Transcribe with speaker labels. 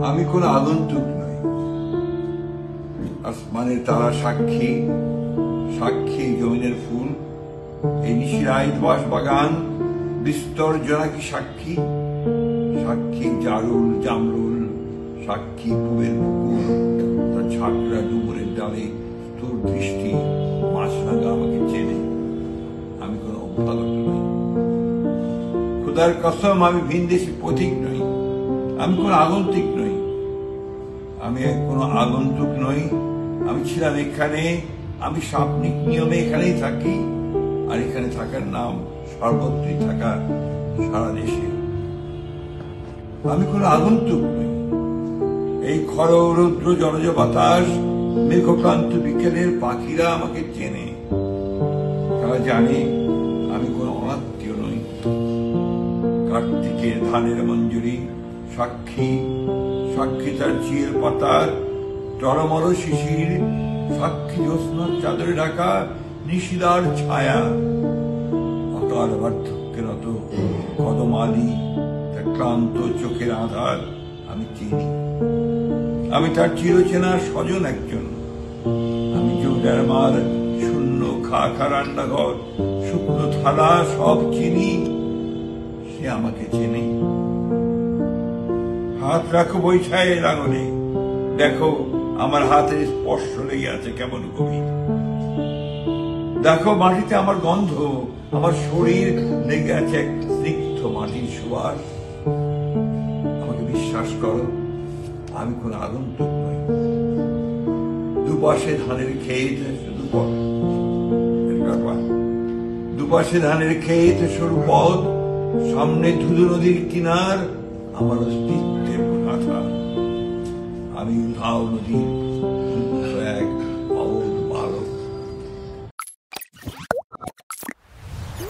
Speaker 1: আমি কোন আগন্তুক নই। আসমানের তারা সাক্ষী, সাক্ষী জমিনের ফুল, এই নিশিরায় বাস বাগান বিস্তর জোনাকি সাক্ষী, সাক্ষী জারুল জামরুল, সাক্ষী পুবের পুকুর, তার ঝাঁকড়া ডুমুরের ডালে তোর দৃষ্টি মাছরাঙা আমাকে চেনে। আমি কোন অভ্যাগত নই, খোদার কসম আমি ভিনদেশী পথিক নই। আমি কোন আগন্তুক নই, আমি কোন আগন্তুক নই। আমি ছিলাম এখানে, আমি স্বপ্নিক নিয়মে এখানেই থাকি, আর এখানে থাকার নাম সর্বত্রই থাকা, সারা দেশে। আমি কোন আগন্তুক নই। এই খর রৌদ্র জলজ বাতাস, মেঘক্রান্ত বিকেলের পাখিরা আমাকে চেনে। তারা জানে আমি কোন অনাত্মীয় নই। কার্তিকের ধানের মঞ্জুরি সাক্ষী, সাক্ষী তার চিয়ের পাতার টলমল শিশির, সাক্ষী জ্যোৎস্নার চাদরে ঢাকা নিশিদার ছায়া। অকাল বার্ধক্যের মতো কদমালি তার ক্লান্ত চোখের আধার আমি চিনি। আমি তার চিরচেনা স্বজন একজন। আমি জৌটার মার শূন্য খা খা রান্নাঘর, শুকনো থালা সব চিনি, সে আমাকে চেনে। হাত রাখো বৈছায়ের আঙুলে, দেখো আমার হাতের স্পর্শ লেগে আছে কেমন গভীর। দেখো মাটিতে আমার গন্ধ, আমার শরীর লেগে আছে এক স্নিগ্ধ মাটির সুবাস। আমাকে বিশ্বাস করো, আমি কোন আগন্তুক নই। দুপাশে ধানের ক্ষেত, দুপাশে ধানের ক্ষেত, সরু পথ, সামনে ধুধু নদীর কিনার, আমার অস্তিত্বের কথা। আমি উধাও নদীর এক